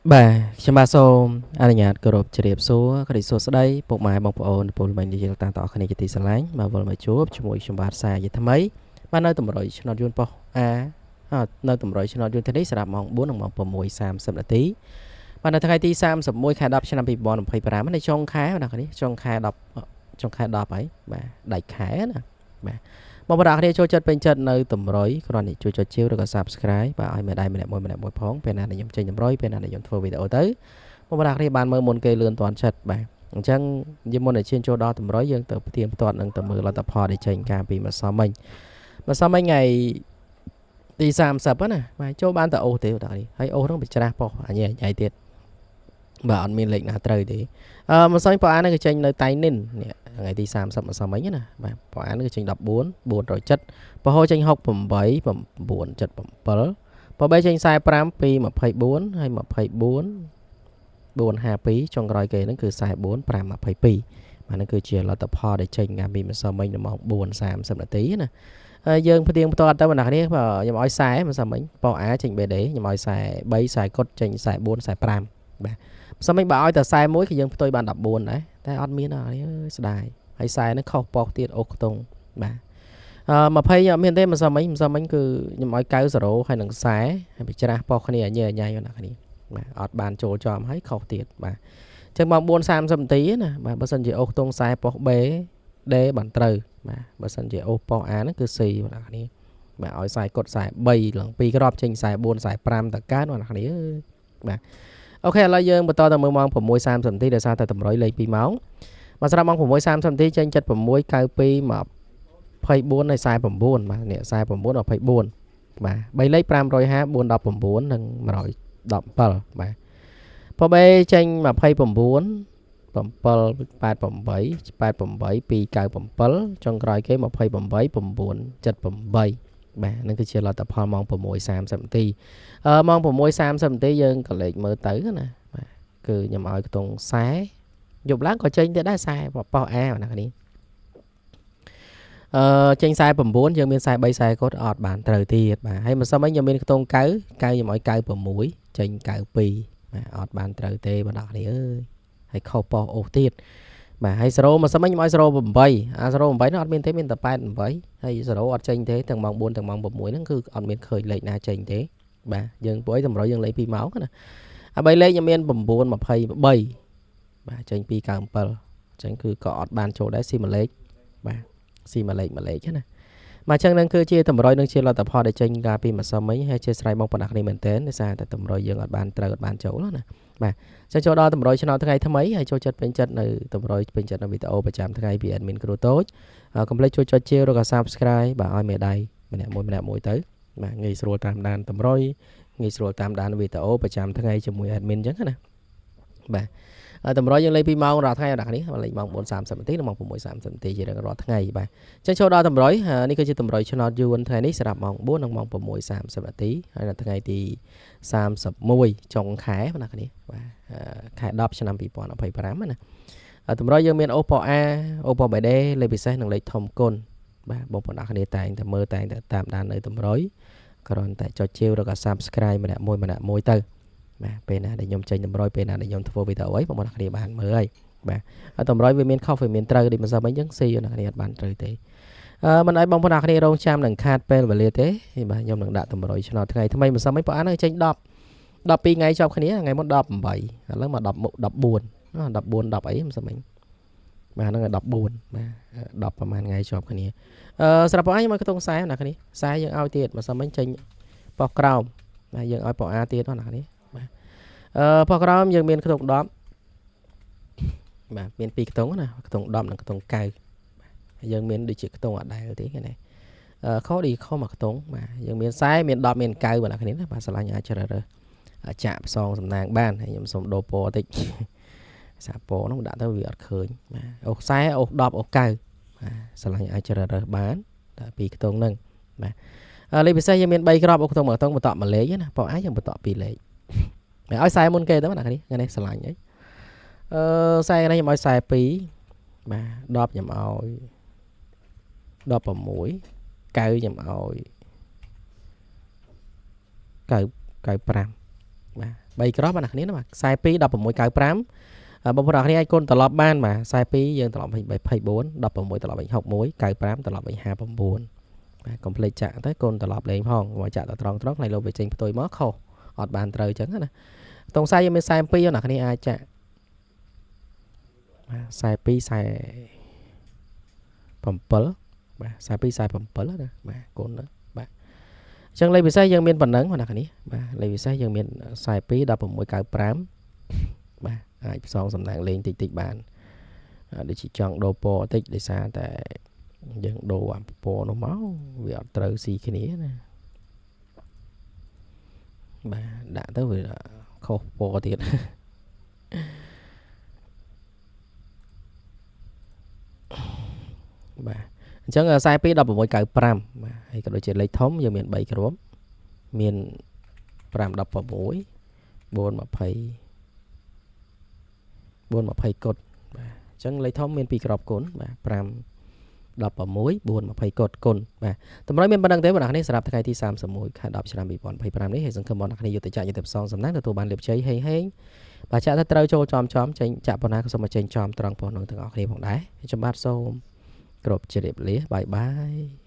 Bà,ខ្ញុំបាទសូមអនុញ្ញាតគោរពជ្រាបសួរក្តីសួស្តីពុកម៉ែបងប្អូនពលរដ្ឋនិយាយតាមតគ្នាជាទីស្រឡាញ់មកវិលមកជួបជាមួយខ្ញុំបាទសាជាថ្មីបាននៅតម្រុយឆ្នោតយួនប៉ុសអានៅតម្រុយឆ្នោតយួនទីនេះស្រាប់ម៉ោង4និងម៉ោង6:30នាទីបាននៅថ្ងៃទី31ខែ10ឆ្នាំ2025នៅចុងខែណាគ្នាចុងខែ10ហើយបាទដាច់ខែណាបាទបងប្អូនគ្នាចូលចិត្តពេញចិត្តនៅតម្រុយគ្រាន់តែជួយចុចជាវឬក៏ Subscribe បាទឲ្យម្ដាយម្នាក់មួយផងពេលណាដែលខ្ញុំចេញតម្រុយពេលណាដែលខ្ញុំធ្វើវីដេអូទៅបងប្អូនគ្នាបានមើលមុនគេលឿនតាន់ចិត្តបាទអញ្ចឹងយើងមុនតែឈានចូលដល់តម្រុយយើងទៅផ្ទៀងផ្ទាត់នឹងទៅមើលលទ្ធផលដែលចេញការពីម្សិលមិញថ្ងៃទី30ណាបាទចូលបានតែអូសទេបងប្អូនហើយអូសហ្នឹងវាច្រាស់ប៉ុសអញញ៉ៃទៀតបាទអត់មានលេខណាត្រូវទេម្សិលមិញប៉ាអានគឺចេញនៅតៃនិននេះថ្ងៃទី30ម្សិលមិញណាបាទប៉ាអានគឺចេញ14 407ប៉ហោចេញ68 977ប៉បេចេញ45ពី24ហើយ24 452ចុងក្រោយគេហ្នឹងគឺ44 522បាទហ្នឹងគឺជាលទ្ធផលដែលចេញកាលពីម្សិលមិញនៅម៉ោង4:30នាទីណាហើយយើងផ្ទៀងផ្ទាត់ទៅបងប្អូនគ្នាខ្ញុំឲ្យខ្សែម្សិលមិញប៉អាចេញ BD ខ្ញុំឲ្យខ្សែ3ខ្សែកុដចេញខ្សែ4ខ្សែ5បាទម្សិលមិញបើឲ្យតែខ្សែ1គឺយើងផ្ទុយបាន14ដែរតែអត់មានអើយស្ដាយហើយខ្សែហ្នឹងខុសប៉ោះទៀតអូសខ្ទង់បាទ20អត់មានទេម្សិលមិញគឺខ្ញុំឲ្យ90ហើយនឹងខ្សែហើយបិច្រាស់ប៉ោះគ្នាញ៉ៃបងប្អូនគ្នាបាទអត់បានចូលចំហើយខុសទៀតបាទចឹងម៉ោង4:30នាទីណាបាទបើសិនជាអូសខ្ទង់ខ្សែប៉ោះ B D បានត្រូវបាទបើសិនជាអូសប៉ោះ A ហ្នឹងគឺ C បងប្អូនគ្នាបាទឲ្យខ្សែកុដខ្សែ3ឡើង2គ្រាប់ចេញខ្សែ4ខ្សែ5តកើបងប្អូនគ្នាបាទអូខេឥឡូវយើងបន្តទៅមើលម៉ោង6:30នាទីដោយសារតែតម្រុយលេខ2ម៉ោងបាទសម្រាប់ម៉ោង6:30នាទីចេញ76 92 24ហើយ49បាទនេះ49 24បាទ3លេខ550 419និង117បាទពបេចេញ29 788 88 297ចុងក្រោយគេ28 978បាទនឹងគឺជាលទ្ធផលម៉ោង6:30នាទីម៉ោង6:30នាទីយើងក៏លេខមើលទៅណាបាទគឺខ្ញុំឲ្យខ្ទង់ខ្សែយប់ឡើងក៏ចេញទៀតដែរខ្សែប៉ោះ A បងប្អូននេះចេញខ្សែ9យើងមានខ្សែ3ខ្សែកុដអត់បានត្រូវទៀតបាទហើយម្សិលមិញខ្ញុំមានខ្ទង់9ខ្ញុំឲ្យ96ចេញ92បាទអត់បានត្រូវទេបងប្អូនអើយហើយខុសប៉ោះអូសទៀតបាទហើយ0ម្សិលមិញខ្ញុំឲ្យ08អា08នោះអត់មានទេមានតែ88ហើយ0អត់ចេញទេទាំងម៉ោង4ទាំងម៉ោង6ហ្នឹងគឺអត់មានឃើញលេខណាចេញទេបាទយើងពួកឯងតម្រុយយើងលេខ2ម៉ោងណាហើយ3លេខខ្ញុំមាន923បាទចេញ297អញ្ចឹងគឺក៏អត់បានចូលដែរស៊ីមួយលេខបាទស៊ីមួយលេខណាបាទអញ្ចឹងនឹងគឺជាតម្រុយនឹងជាលទ្ធផលដែលចេញកាលពីម្សិលមិញហើយជាស្រ័យមកប៉ុណ្ណាគ្នាមែនតើដោយសារតែតម្រុយយើងអត់បានត្រូវអត់បានចូលណាបាទចឹងចូលដល់តម្រុយឆ្នោតថ្ងៃថ្មីហើយចូលចិត្តពេញចិត្តនៅតម្រុយពេញចិត្តនៅវីដេអូប្រចាំថ្ងៃពី admin គ្រូតូចកុំភ្លេចជួយចុចជាឬក៏ Subscribe បាទឲ្យមេដៃម្នាក់មួយទៅបាទងាយស្រួលតាមដានតម្រុយងាយស្រួលតាមដានវីដេអូប្រចាំថ្ងៃជាមួយ admin ចឹងណាបាទតម្រុយយើងលេខ2ម៉ោងរាល់ថ្ងៃអ្នកនេះលេខម៉ោង4:30នាទីនិងម៉ោង6:30នាទីជារៀងរាល់ថ្ងៃបាទចឹងចូលដល់តម្រុយនេះគឺជាតម្រុយឆ្នោតយួនថ្ងៃនេះស្រាប់ម៉ោង4និងម៉ោង6:30នាទីហើយនៅថ្ងៃទី31ចុងខែបងប្អូនបាទខែ10ឆ្នាំ2025ណាតម្រុយយើងមានអូប៉ូ A អូប៉ូ BD លេខពិសេសនិងលេខធំគុណបាទបងប្អូនអ្នកគ្នាតែងតែមើលតែងតែតាមដាននៅតម្រុយគ្រាន់តែចុចជាវឬក៏ Subscribe ម្នាក់មួយទៅបាទពេលណាដែលខ្ញុំចេញតម្រុយពេលណាដែលខ្ញុំធ្វើវីដេអូអីបងប្អូនគ្នាបានមើលហើយបាទហើយតម្រុយវាមានខុសវាមានត្រូវដូចមិនសមអីចឹងស៊ីអ្នកគ្នាអត់បានត្រូវទេមិនឲ្យបងប្អូនគ្នារងចាំនឹងខាតពេលវេលាទេបាទខ្ញុំនឹងដាក់តម្រុយឆ្នោតថ្ងៃថ្មីមិនសមអីបងអានចេញ10 12ថ្ងៃជាប់គ្នាថ្ងៃមុន18ឥឡូវមក14 10អីមិនសមអីបាទហ្នឹង14បាទ10ប្រហែលថ្ងៃជាប់គ្នាស្រាប់បងខ្ញុំឲ្យខ្ទង់ខ្សែអ្នកគ្នាខ្សែយើងឲ្យទៀតមិនសមអីចេញប៉ោះក្រោមបាទយើងឲ្យប៉ោះ A ទៀតបងអ្នកគ្នាបាទប៉ោះក្រោមយើងមានខ្ទង់10បាទមាន2ខ្ទង់ណាខ្ទង់10និងខ្ទង់9បាទយើងមានដូចជាខ្ទង់អដែលទេគេណាខុសមកខ្ទង់បាទយើងមានខ្សែមាន10មាន9បងអ្នកគ្នាណាបាទឆ្លាញ់អាចជ្រើសរើសចាក់ផ្សងសំណាងបានហើយខ្ញុំសូមដូរពណ៌តិចសាពណ៌នោះដាក់ទៅវាអត់ឃើញបាទអូខ្សែអូ10អូ9បាទឆ្លាញ់អាចជ្រើសរើសបានតែ2ខ្ទង់ហ្នឹងបាទលេខពិសេសយើងមាន3គ្រាប់អូខ្ទង់មួយខ្ទង់បន្តមួយលេខណាបងអាចយើងបន្ត2លេខឲ្យខ្សែមុនគេទៅបងអ្នកគ្នានេះឆ្លាញ់អីខ្សែនេះខ្ញុំឲ្យខ្សែ2បាទ10ខ្ញុំឲ្យ16 9ខ្ញុំឲ្យ9 95បាទ 3ក្រោះបាទអ្នកគ្នាណាបាទ42 16 95បងប្អូនអ្នកគ្នាអាចគុណត្រឡប់បានបាទ42យើងត្រឡប់វិញ24 16ត្រឡប់វិញ61 95ត្រឡប់វិញ59បាទកុំភ្លេចចាក់ទៅគុណត្រឡប់លេងផងមកចាក់ទៅត្រង់ខ្លាយលោកវាចេញផ្ទុយមកខុសអត់បានត្រូវអញ្ចឹងណាតងសាយយើងមាន42អ្នកគ្នាអាចចាក់បាទ42 47បាទ42 47ណាបាទគុណណាបាទអញ្ចឹងលេខពិសេសយើងមានប៉ុណ្ណឹងបងប្អូនអ្នកគ្នាបាទលេខពិសេសយើងមាន42 16 95បាទអាចផ្សងសំណាងលេងតិចបានដូចជាចង់ដូរពណ៌តិចដោយសារតែយើងដូរអាពណ៌នោះមកវាអត់ត្រូវស៊ីគ្នាណាបាទដាក់ទៅវាខុសពណ៌ទៀតបាទអញ្ចឹង42 16 95បាទហើយក៏ដូចជាលេខធំយើងមាន3គ្រាប់មាន5 16 4 20កុដបាទអញ្ចឹងលេខធំមាន2គ្រាប់គុណបាទ5 16 4 20កុដគុណបាទតម្រុយមានប៉ុណ្្នឹងទេបងប្អូននេះសម្រាប់ថ្ងៃទី31ខែ10ឆ្នាំ2025នេះហើយសង្ឃឹមបងប្អូនយុទ្ធចាក់យុទ្ធផ្សងសំណាងទទួលបានលាភជ័យហេងបាទចាក់ទៅត្រូវចូលចំចេញចាក់ប៉ុណ្ណាក៏សូមមកចេញចំត្រង់ប៉ុណ្ណឹងទាំងអស់គ្នាផងដែរខ្ញុំបាទសូមគ្រប់ជម្រាបលាបាយបាយ